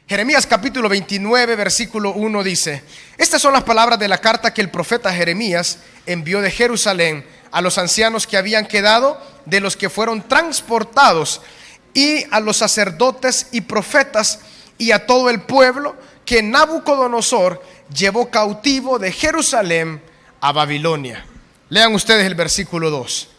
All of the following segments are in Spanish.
Jeremías capítulo 29, versículo 1 dice: estas son las palabras de la carta que el profeta Jeremías envió de Jerusalén a los ancianos que habían quedado de los que fueron transportados, y a los sacerdotes y profetas, y a todo el pueblo que Nabucodonosor llevó cautivo de Jerusalén a Babilonia. Lean ustedes el versículo 2.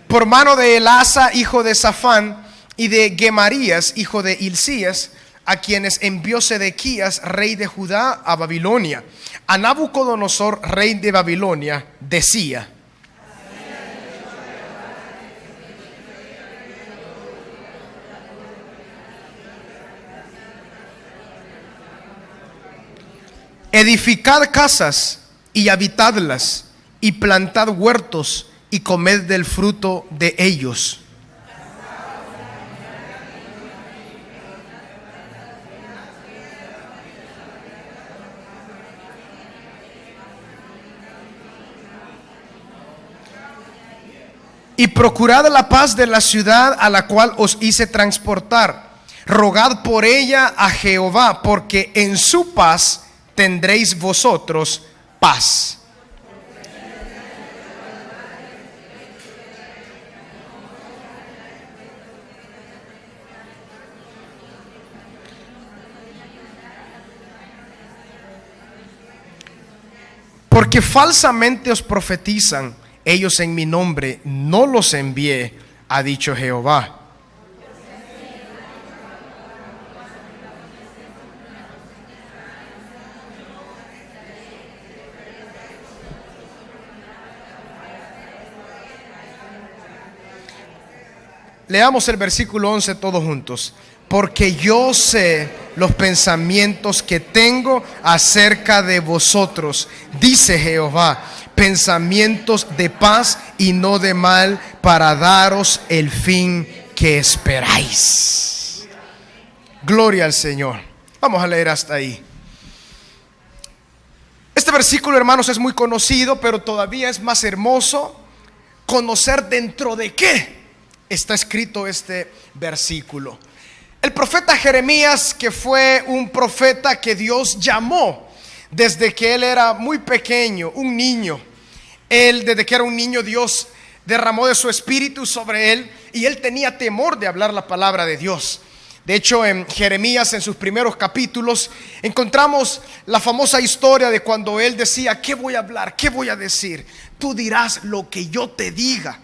Por mano de Elasa, hijo de Safán, y de Gemarías, hijo de Hilcías, a quienes envió Sedequías, rey de Judá, a Babilonia, a Nabucodonosor, rey de Babilonia, decía: edificad casas y habitadlas, y plantad huertos y comed del fruto de ellos. Y procurad la paz de la ciudad a la cual os hice transportar. Rogad por ella a Jehová, porque en su paz tendréis vosotros paz. Porque falsamente os profetizan ellos en mi nombre, no los envié, ha dicho Jehová. Leamos el versículo 11 todos juntos. Porque yo sé los pensamientos que tengo acerca de vosotros, dice Jehová, pensamientos de paz y no de mal, para daros el fin que esperáis. Gloria al Señor. Vamos a leer hasta ahí. Este versículo, hermanos, es muy conocido, pero todavía es más hermoso conocer dentro de qué está escrito este versículo. El profeta Jeremías, que fue un profeta que Dios llamó desde que él era muy pequeño, un niño. Él, desde que era un niño, Dios derramó de su espíritu sobre él, y él tenía temor de hablar la palabra de Dios. De hecho, en Jeremías, en sus primeros capítulos, encontramos la famosa historia de cuando él decía: ¿qué voy a hablar? ¿Qué voy a decir? Tú dirás lo que yo te diga.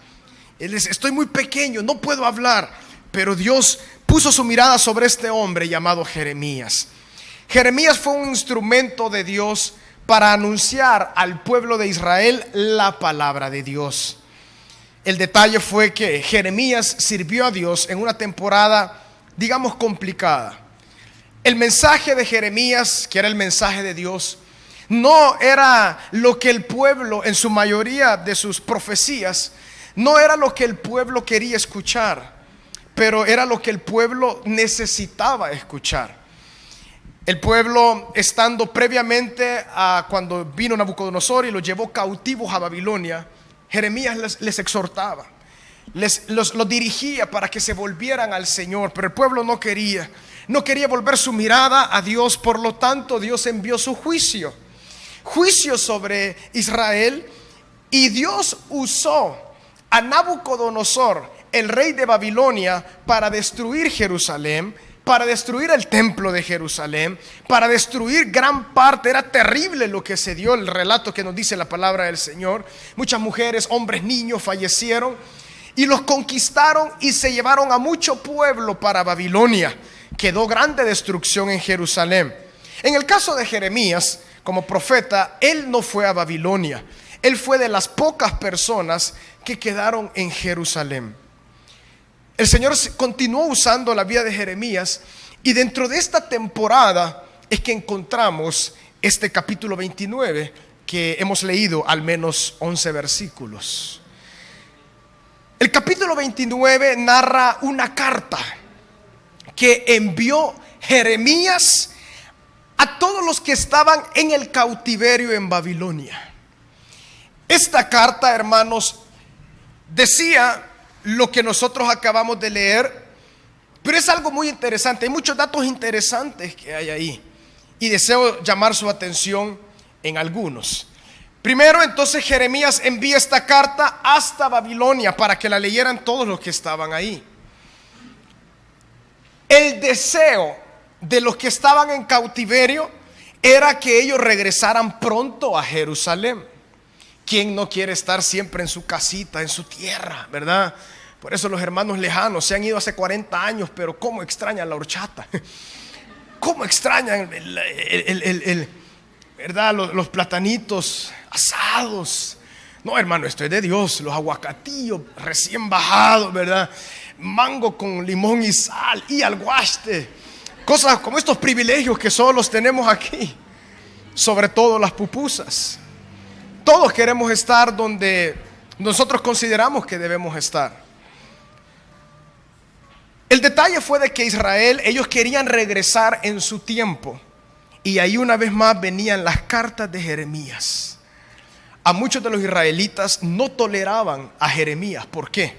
Él dice: estoy muy pequeño, no puedo hablar. Pero Dios puso su mirada sobre este hombre llamado Jeremías. Jeremías fue un instrumento de Dios para anunciar al pueblo de Israel la palabra de Dios. El detalle fue que Jeremías sirvió a Dios en una temporada, digamos, complicada. El mensaje de Jeremías, que era el mensaje de Dios, no era lo que el pueblo, en su mayoría de sus profecías, no era lo que el pueblo quería escuchar, pero era lo que el pueblo necesitaba escuchar. El pueblo, estando previamente a cuando vino Nabucodonosor y los llevó cautivos a Babilonia, Jeremías les exhortaba, los dirigía para que se volvieran al Señor, pero el pueblo no quería volver su mirada a Dios. Por lo tanto, Dios envió su juicio sobre Israel, y Dios usó a Nabucodonosor, el rey de Babilonia, para destruir Jerusalén, para destruir el templo de Jerusalén, para destruir gran parte. Era terrible lo que se dio, el relato que nos dice la palabra del Señor. Muchas mujeres, hombres, niños fallecieron, y los conquistaron y se llevaron a mucho pueblo para Babilonia. Quedó grande destrucción en Jerusalén. En el caso de Jeremías, como profeta, él no fue a Babilonia. Él fue de las pocas personas que quedaron en Jerusalén. El Señor continuó usando la vida de Jeremías, y dentro de esta temporada es que encontramos este capítulo 29, que hemos leído al menos 11 versículos. El capítulo 29 narra una carta que envió Jeremías a todos los que estaban en el cautiverio en Babilonia. Esta carta, hermanos, decía lo que nosotros acabamos de leer, pero es algo muy interesante. Hay muchos datos interesantes que hay ahí y deseo llamar su atención en algunos. Primero, entonces, Jeremías envía esta carta hasta Babilonia para que la leyeran todos los que estaban ahí. El deseo de los que estaban en cautiverio era que ellos regresaran pronto a Jerusalén. ¿Quién no quiere estar siempre en su casita, en su tierra, verdad? Por eso los hermanos lejanos se han ido hace 40 años, pero cómo extrañan la horchata, cómo extrañan ¿verdad? Los platanitos asados. No, hermano, esto es de Dios. Los aguacatillos recién bajados, ¿verdad? Mango con limón y sal y alguaste. Cosas como estos privilegios que solo los tenemos aquí. Sobre todo las pupusas. Todos queremos estar donde nosotros consideramos que debemos estar. El detalle fue de que Israel, ellos querían regresar en su tiempo. Y ahí una vez más venían las cartas de Jeremías. A muchos de los israelitas no toleraban a Jeremías. ¿Por qué?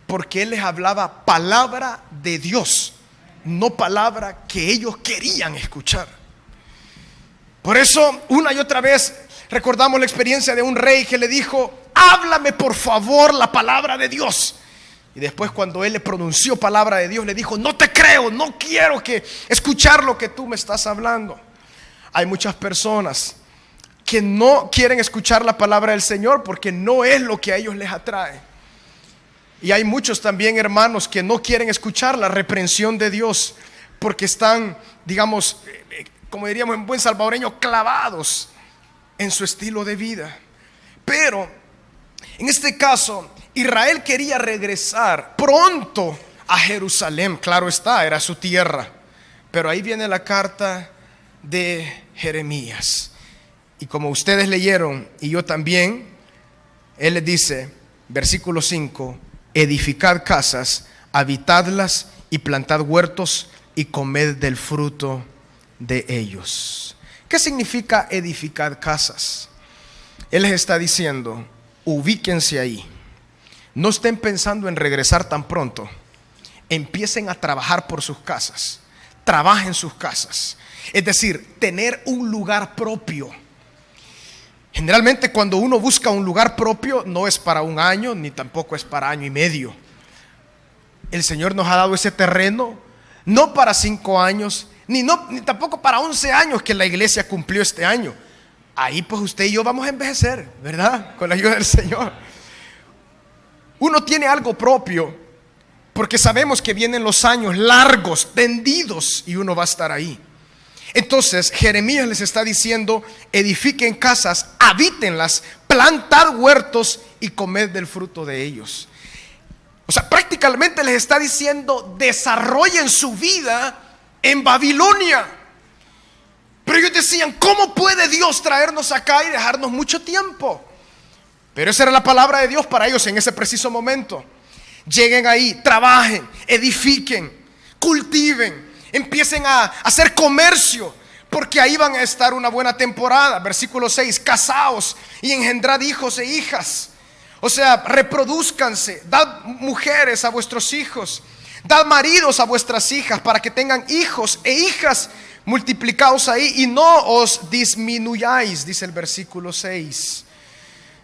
Porque él les hablaba palabra de Dios, no palabra que ellos querían escuchar. Por eso, una y otra vez recordamos la experiencia de un rey que le dijo: háblame por favor la palabra de Dios. Y después, cuando él le pronunció palabra de Dios, le dijo: no te creo, no quiero escuchar lo que tú me estás hablando. Hay muchas personas que no quieren escuchar la palabra del Señor porque no es lo que a ellos les atrae. Y hay muchos también, hermanos, que no quieren escuchar la reprensión de Dios porque están, digamos, como diríamos en buen salvadoreño, clavados en su estilo de vida. Pero en este caso, Israel quería regresar pronto a Jerusalén. Claro está, era su tierra. Pero ahí viene la carta de Jeremías. Y como ustedes leyeron y yo también, él les dice, versículo 5: edificad casas, habitadlas y plantad huertos y comed del fruto de ellos. ¿Qué significa edificar casas? Él les está diciendo: ubíquense ahí, no estén pensando en regresar tan pronto, empiecen a trabajar por sus casas, trabajen sus casas, es decir, tener un lugar propio. Generalmente cuando uno busca un lugar propio no es para un año, ni tampoco es para año y medio. El Señor nos ha dado ese terreno no para 5 años, ni tampoco para 11 años que la iglesia cumplió este año. Ahí pues usted y yo vamos a envejecer, ¿verdad? Con la ayuda del Señor. Uno tiene algo propio porque sabemos que vienen los años largos, tendidos, y uno va a estar ahí. Entonces Jeremías les está diciendo: edifiquen casas, habítenlas, plantad huertos y comed del fruto de ellos. O sea, prácticamente les está diciendo: desarrollen su vida en Babilonia. Pero ellos decían: ¿cómo puede Dios traernos acá y dejarnos mucho tiempo? Pero esa era la palabra de Dios para ellos en ese preciso momento. Lleguen ahí, trabajen, edifiquen, cultiven, empiecen a hacer comercio, porque ahí van a estar una buena temporada. Versículo 6: casaos y engendrad hijos e hijas. O sea, reproduzcanse, dad mujeres a vuestros hijos, dad maridos a vuestras hijas, para que tengan hijos e hijas, multiplicaos ahí y no os disminuyáis, dice el versículo 6.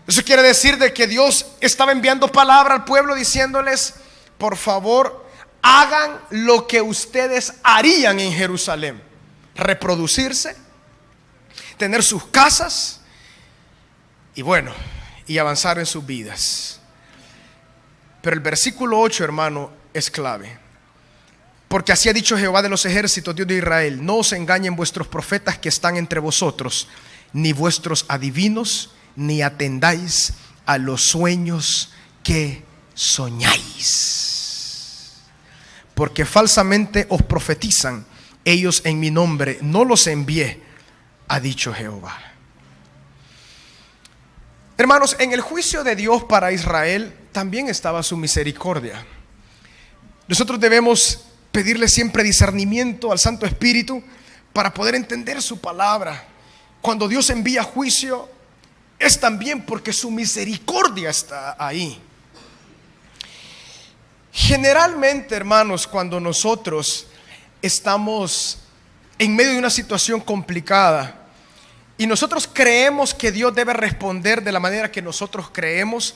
Eso quiere decir de que Dios estaba enviando palabra al pueblo diciéndoles: por favor, hagan lo que ustedes harían en Jerusalén: reproducirse, tener sus casas y bueno, y avanzar en sus vidas. Pero el versículo 8, hermano, es clave. Porque así ha dicho Jehová de los ejércitos, Dios de Israel: no os engañen vuestros profetas que están entre vosotros, ni vuestros adivinos, ni atendáis a los sueños que soñáis. Porque falsamente os profetizan ellos en mi nombre, no los envié, ha dicho Jehová. Hermanos, en el juicio de Dios para Israel también estaba su misericordia. Nosotros debemos pedirle siempre discernimiento al Santo Espíritu para poder entender su palabra. Cuando Dios envía juicio, es también porque su misericordia está ahí. Generalmente, hermanos, cuando nosotros estamos en medio de una situación complicada y nosotros creemos que Dios debe responder de la manera que nosotros creemos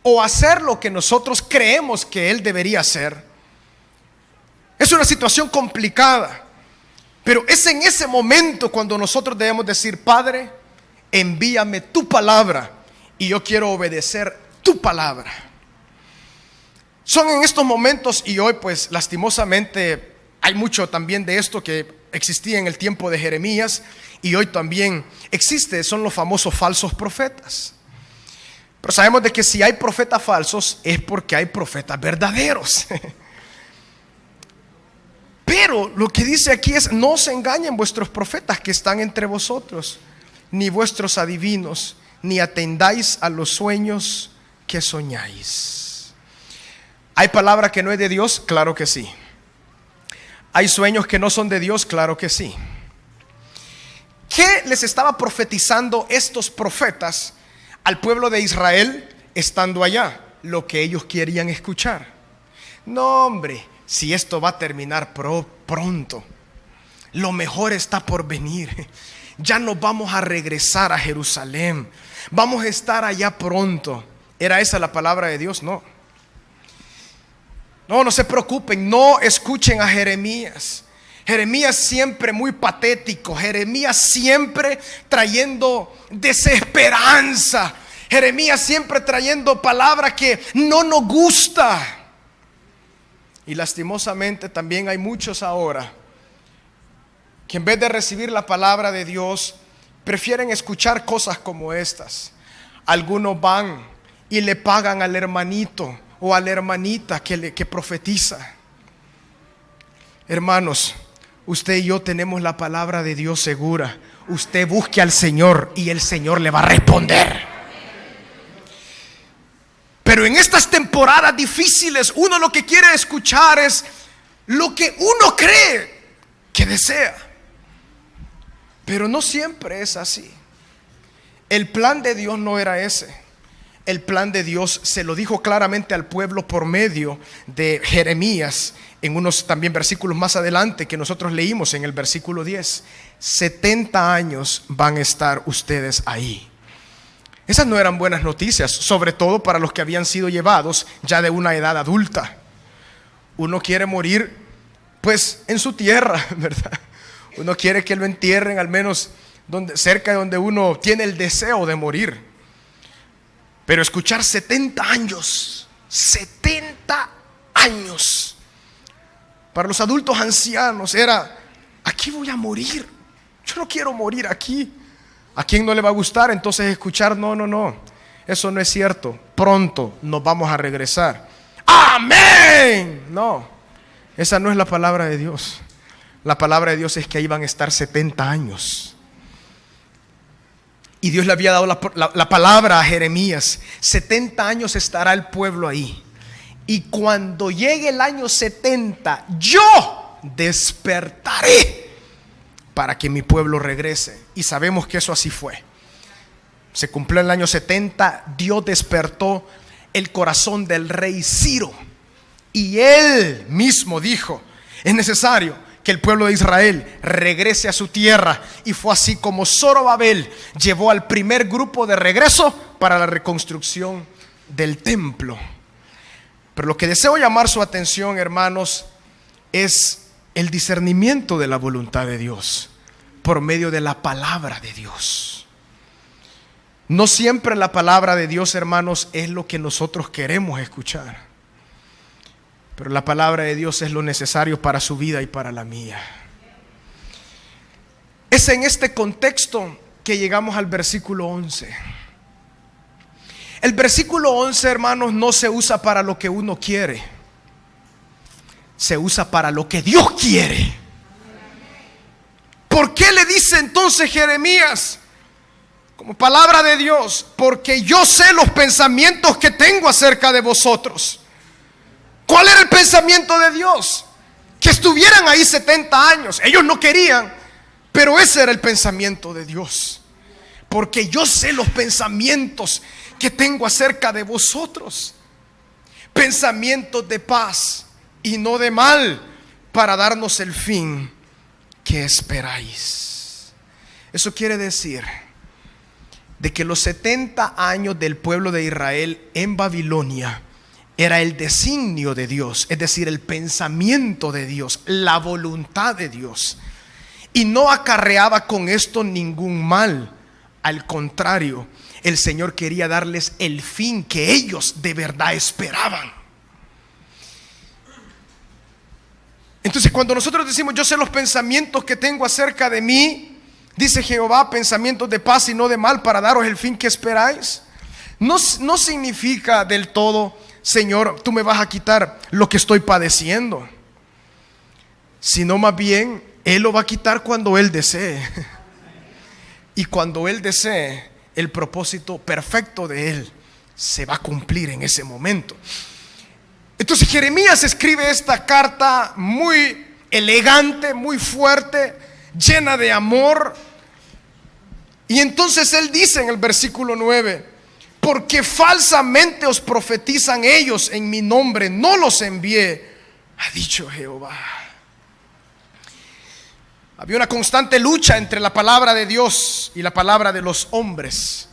o hacer lo que nosotros creemos que Él debería hacer, es una situación complicada. Pero es en ese momento cuando nosotros debemos decir: Padre, envíame tu palabra y yo quiero obedecer tu palabra. Son en estos momentos, y hoy pues lastimosamente hay mucho también de esto que existía en el tiempo de Jeremías y hoy también existe, son los famosos falsos profetas. Pero sabemos de que si hay profetas falsos es porque hay profetas verdaderos. Pero lo que dice aquí es: no se engañen vuestros profetas que están entre vosotros, ni vuestros adivinos, ni atendáis a los sueños que soñáis. ¿Hay palabra que no es de Dios? Claro que sí. ¿Hay sueños que no son de Dios? Claro que sí. ¿Qué les estaba profetizando estos profetas al pueblo de Israel estando allá? Lo que ellos querían escuchar. No, hombre, si esto va a terminar pronto, lo mejor está por venir. Ya nos vamos a regresar a Jerusalén, vamos a estar allá pronto. ¿Era esa la palabra de Dios? No. No se preocupen, no escuchen a Jeremías. Jeremías siempre muy patético, Jeremías siempre trayendo desesperanza, Jeremías siempre trayendo palabra que no nos gusta. Y lastimosamente también hay muchos ahora que en vez de recibir la palabra de Dios prefieren escuchar cosas como estas. Algunos van y le pagan al hermanito o a la hermanita que profetiza. Hermanos, usted y yo tenemos la palabra de Dios segura. Usted busque al Señor y el Señor le va a responder. Pero en estas temporadas difíciles, uno lo que quiere escuchar es lo que uno cree que desea. Pero no siempre es así. El plan de Dios no era ese. El plan de Dios se lo dijo claramente al pueblo por medio de Jeremías en unos también versículos más adelante que nosotros leímos en el versículo 10. 70 años van a estar ustedes ahí. Esas no eran buenas noticias, sobre todo para los que habían sido llevados ya de una edad adulta. Uno quiere morir pues en su tierra, ¿verdad? Uno quiere que lo entierren al menos cerca de donde uno tiene el deseo de morir. Pero escuchar 70 años, 70 años, para los adultos ancianos era: aquí voy a morir, yo no quiero morir aquí. ¿A quién no le va a gustar entonces escuchar? No, eso no es cierto, pronto nos vamos a regresar? ¡Amén! No, esa no es la palabra de Dios. La palabra de Dios es que ahí van a estar 70 años. Y Dios le había dado la palabra a Jeremías: 70 años estará el pueblo ahí. Y cuando llegue el año 70, yo despertaré para que mi pueblo regrese. Y sabemos que eso así fue. Se cumplió el año 70, Dios despertó el corazón del rey Ciro. Y él mismo dijo: es necesario que el pueblo de Israel regrese a su tierra. Y fue así como Zorobabel llevó al primer grupo de regreso para la reconstrucción del templo. Pero lo que deseo llamar su atención, hermanos, es el discernimiento de la voluntad de Dios por medio de la palabra de Dios. No siempre la palabra de Dios, hermanos, es lo que nosotros queremos escuchar. Pero la palabra de Dios es lo necesario para su vida y para la mía. Es en este contexto que llegamos al versículo 11. El versículo 11, hermanos, no se usa para lo que uno quiere. Se usa para lo que Dios quiere. ¿Por qué le dice entonces Jeremías como palabra de Dios? Porque yo sé los pensamientos que tengo acerca de vosotros. ¿Cuál era el pensamiento de Dios? Que estuvieran ahí 70 años. Ellos no querían, Pero ese era el pensamiento de Dios. Porque yo sé los pensamientos que tengo acerca de vosotros. Pensamientos de paz y no de mal, para darnos el fin que esperáis. Eso quiere decir de que los 70 años del pueblo de Israel en Babilonia era el designio de Dios, es decir, el pensamiento de Dios, la voluntad de Dios. Y no acarreaba con esto ningún mal. Al contrario, el Señor quería darles el fin que ellos de verdad esperaban. Entonces, cuando nosotros decimos, yo sé los pensamientos que tengo acerca de mí, dice Jehová, pensamientos de paz y no de mal, para daros el fin que esperáis, no significa del todo, Señor, tú me vas a quitar lo que estoy padeciendo, sino más bien, Él lo va a quitar cuando Él desee. Y cuando Él desee, el propósito perfecto de Él se va a cumplir en ese momento. Entonces Jeremías escribe esta carta muy elegante, muy fuerte, llena de amor. Y entonces él dice en el versículo 9: porque falsamente os profetizan ellos en mi nombre, no los envié, ha dicho Jehová. Había una constante lucha entre la palabra de Dios y la palabra de los hombres.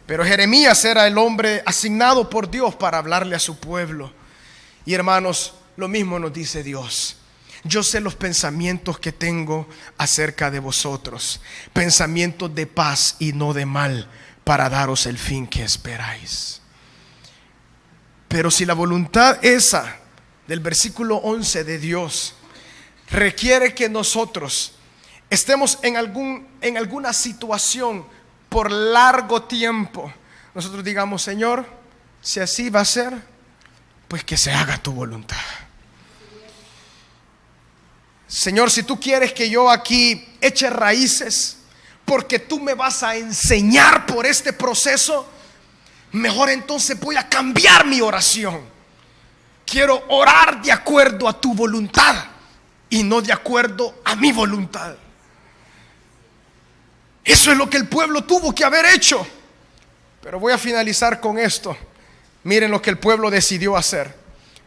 Pero Jeremías era el hombre asignado por Dios para hablarle a su pueblo. Y hermanos, lo mismo nos dice Dios. Yo sé los pensamientos que tengo acerca de vosotros, pensamientos de paz y no de mal, para daros el fin que esperáis. Pero si la voluntad esa del versículo 11 de Dios requiere que nosotros estemos en alguna situación por largo tiempo, nosotros digamos, Señor, si así va a ser, pues que se haga tu voluntad. Señor, si tú quieres que yo aquí eche raíces, porque tú me vas a enseñar por este proceso, mejor entonces voy a cambiar mi oración. Quiero orar de acuerdo a tu voluntad y no de acuerdo a mi voluntad. Eso es lo que el pueblo tuvo que haber hecho. Pero voy a finalizar con esto. Miren lo que el pueblo decidió hacer.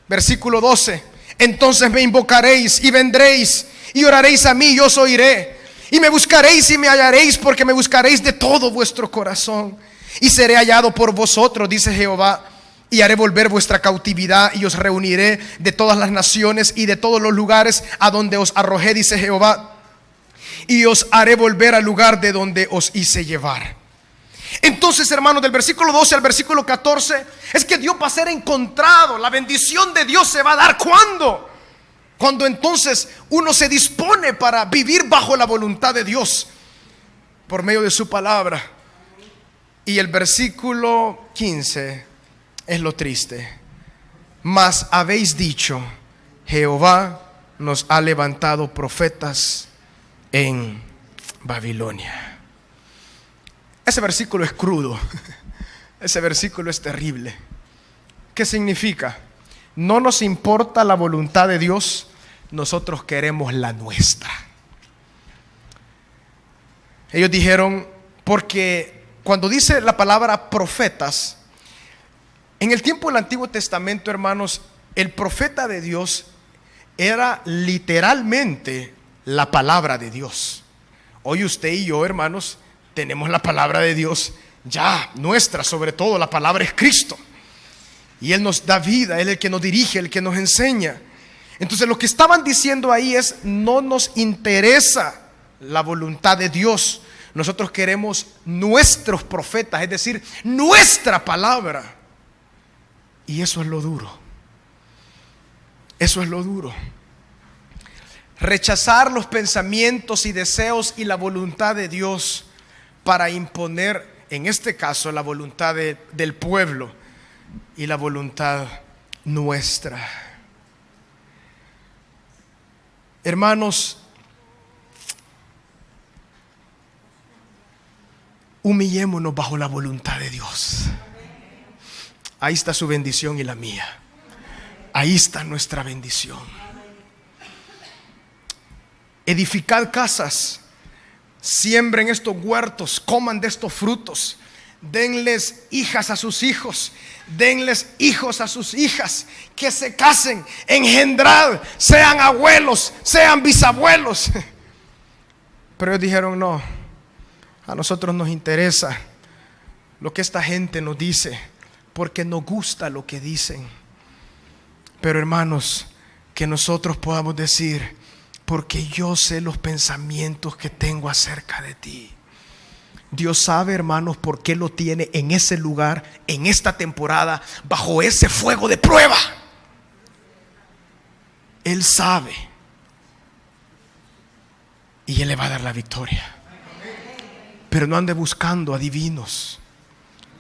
Versículo 12: entonces me invocaréis y vendréis y oraréis a mí, yo os oiré. Y me buscaréis y me hallaréis, porque me buscaréis de todo vuestro corazón. Y seré hallado por vosotros, dice Jehová. Y haré volver vuestra cautividad, y os reuniré de todas las naciones y de todos los lugares a donde os arrojé, dice Jehová. Y os haré volver al lugar de donde os hice llevar. Entonces, hermanos, del versículo 12 al versículo 14 es que Dios va a ser encontrado. La bendición de Dios se va a dar ¿cuándo? Cuando entonces uno se dispone para vivir bajo la voluntad de Dios por medio de su palabra. Y el versículo 15 es lo triste: mas habéis dicho, Jehová nos ha levantado profetas en Babilonia. Ese versículo es crudo. Ese versículo es terrible. ¿Qué significa? No nos importa la voluntad de Dios, nosotros queremos la nuestra. Ellos dijeron, porque cuando dice la palabra profetas, en el tiempo del Antiguo Testamento, hermanos, el profeta de Dios era literalmente la palabra de Dios. Hoy usted y yo, hermanos, tenemos la palabra de Dios ya nuestra, sobre todo la palabra es Cristo. Y Él nos da vida, Él es el que nos dirige, el que nos enseña. Entonces lo que estaban diciendo ahí es, no nos interesa la voluntad de Dios. Nosotros queremos nuestros profetas, es decir, nuestra palabra. Y eso es lo duro. Eso es lo duro. Rechazar los pensamientos y deseos y la voluntad de Dios para imponer, en este caso, la voluntad del pueblo y la voluntad nuestra. Hermanos, humillémonos bajo la voluntad de Dios. Ahí está su bendición y la mía. Ahí está nuestra bendición. Edificad casas siembren estos huertos, coman de estos frutos, denles hijas a sus hijos, denles hijos a sus hijas, que se casen, engendrad, sean abuelos, sean bisabuelos. Pero ellos dijeron: no, a nosotros nos interesa lo que esta gente nos dice, porque nos gusta lo que dicen. Pero hermanos, que nosotros podamos decir: porque yo sé los pensamientos que tengo acerca de ti. Dios sabe, hermanos, por qué lo tiene en ese lugar, en esta temporada, bajo ese fuego de prueba. Él sabe, y Él le va a dar la victoria. Pero no ande buscando adivinos.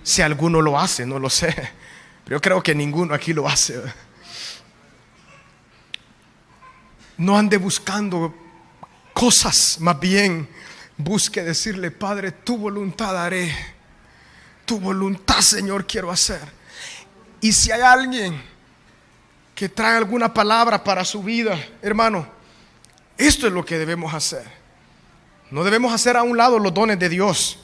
Si alguno lo hace, no lo sé, pero yo creo que ninguno aquí lo hace. No ande buscando cosas, más bien busque decirle: Padre, tu voluntad haré, tu voluntad, Señor, quiero hacer. Y si hay alguien que trae alguna palabra para su vida, hermano, esto es lo que debemos hacer. No debemos hacer a un lado los dones de Dios.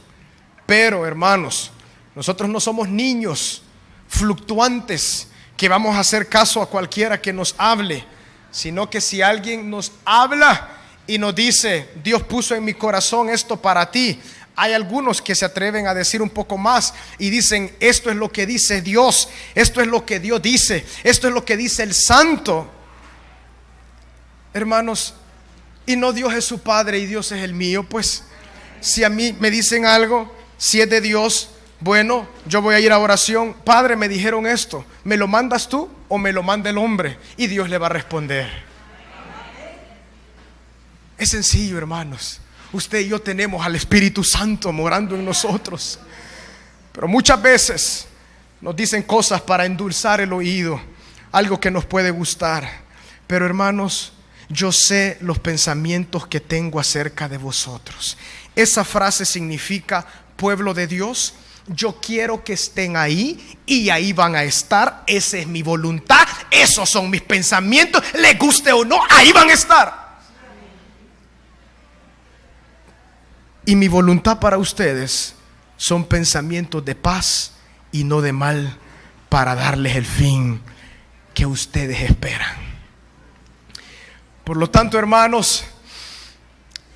Pero, hermanos, nosotros no somos niños fluctuantes que vamos a hacer caso a cualquiera que nos hable, sino que si alguien nos habla y nos dice: Dios puso en mi corazón esto para ti. Hay algunos que se atreven a decir un poco más y dicen: esto es lo que dice Dios, esto es lo que Dios dice, esto es lo que dice el santo. Hermanos, y no Dios es su Padre y Dios es el mío. Pues si a mí me dicen algo, si es de Dios, bueno, yo voy a ir a oración: Padre, me dijeron esto, ¿me lo mandas tú o me lo manda el hombre? Y Dios le va a responder. Es sencillo, hermanos. Usted y yo tenemos al Espíritu Santo morando en nosotros. Pero muchas veces nos dicen cosas para endulzar el oído, algo que nos puede gustar. Pero hermanos, yo sé los pensamientos que tengo acerca de vosotros. Esa frase significa: pueblo de Dios, yo quiero que estén ahí y ahí van a estar. Esa es mi voluntad, esos son mis pensamientos, les guste o no, ahí van a estar. Y mi voluntad para ustedes son pensamientos de paz y no de mal, para darles el fin que ustedes esperan. Por lo tanto, hermanos,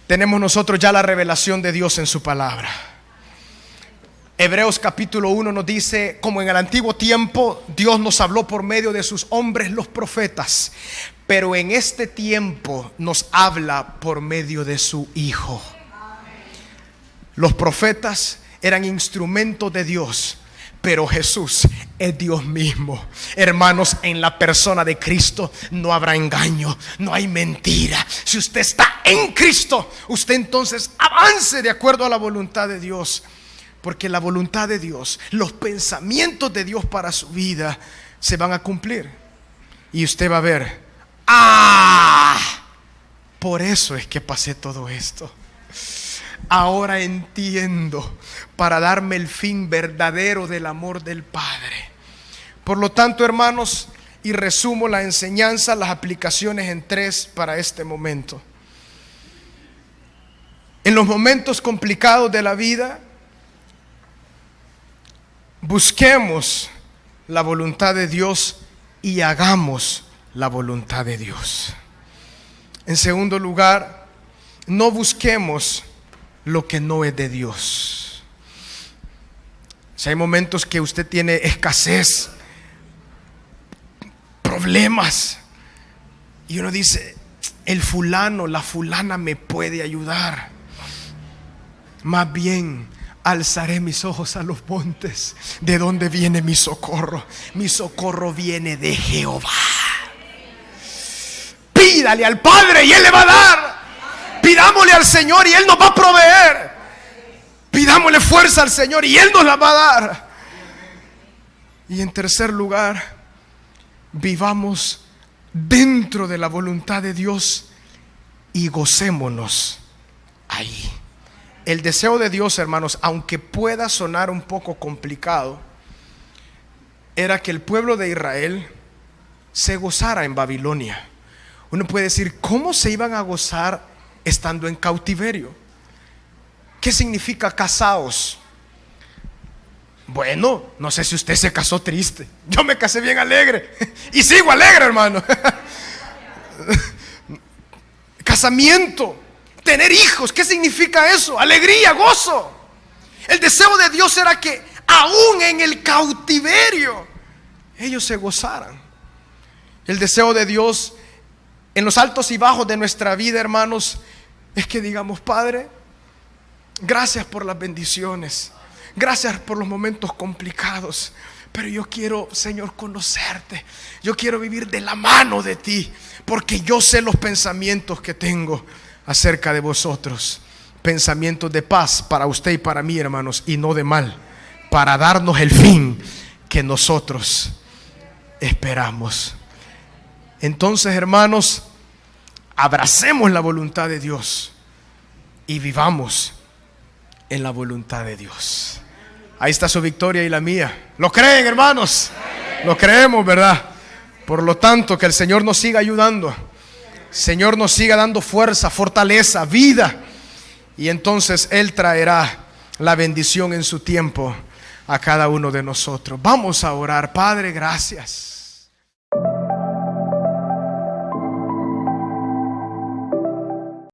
tenemos nosotros ya la revelación de Dios en su palabra. Hebreos capítulo 1 nos dice: como en el antiguo tiempo Dios nos habló por medio de sus hombres los profetas, pero en este tiempo nos habla por medio de su Hijo. Los profetas eran instrumentos de Dios, pero Jesús es Dios mismo. Hermanos, en la persona de Cristo no habrá engaño, no hay mentira. Si usted está en Cristo, usted entonces avance de acuerdo a la voluntad de Dios. Porque la voluntad de Dios, los pensamientos de Dios para su vida se van a cumplir. Y usted va a ver: por eso es que pasé todo esto. Ahora entiendo, para darme el fin verdadero del amor del Padre. Por lo tanto, hermanos, y resumo la enseñanza, las aplicaciones en 3 para este momento. En los momentos complicados de la vida, busquemos la voluntad de Dios y hagamos la voluntad de Dios. En segundo lugar, no busquemos lo que no es de Dios. Si hay momentos que usted tiene escasez, problemas, y uno dice: el fulano, la fulana me puede ayudar. Más bien, alzaré mis ojos a los montes. ¿De dónde viene mi socorro? Mi socorro viene de Jehová. Pídale al Padre y Él le va a dar. Pidámosle al Señor y Él nos va a proveer. Pidámosle fuerza al Señor y Él nos la va a dar. Y en tercer lugar, vivamos dentro de la voluntad de Dios y gocémonos ahí. El deseo de Dios, hermanos, aunque pueda sonar un poco complicado, era que el pueblo de Israel se gozara en Babilonia. Uno puede decir: ¿cómo se iban a gozar estando en cautiverio? ¿Qué significa casaos? Bueno, no sé si usted se casó triste. Yo me casé bien alegre y sigo alegre, hermano. Casamiento, tener hijos, ¿qué significa eso? Alegría, gozo. El deseo de Dios era que aún en el cautiverio ellos se gozaran. El deseo de Dios en los altos y bajos de nuestra vida, hermanos, es que digamos: Padre, gracias por las bendiciones, gracias por los momentos complicados, pero yo quiero, Señor, conocerte. Yo quiero vivir de la mano de ti, porque yo sé los pensamientos que tengo acerca de vosotros. Pensamientos de paz para usted y para mí, hermanos, y no de mal, para darnos el fin que nosotros esperamos. Entonces, hermanos, abracemos la voluntad de Dios y vivamos en la voluntad de Dios. Ahí está su victoria y la mía. ¿Lo creen, hermanos? Lo creemos, ¿verdad? Por lo tanto, que el Señor nos siga ayudando. Señor nos siga dando fuerza, fortaleza, vida. Y entonces Él traerá la bendición en su tiempo a cada uno de nosotros. Vamos a orar. Padre, gracias.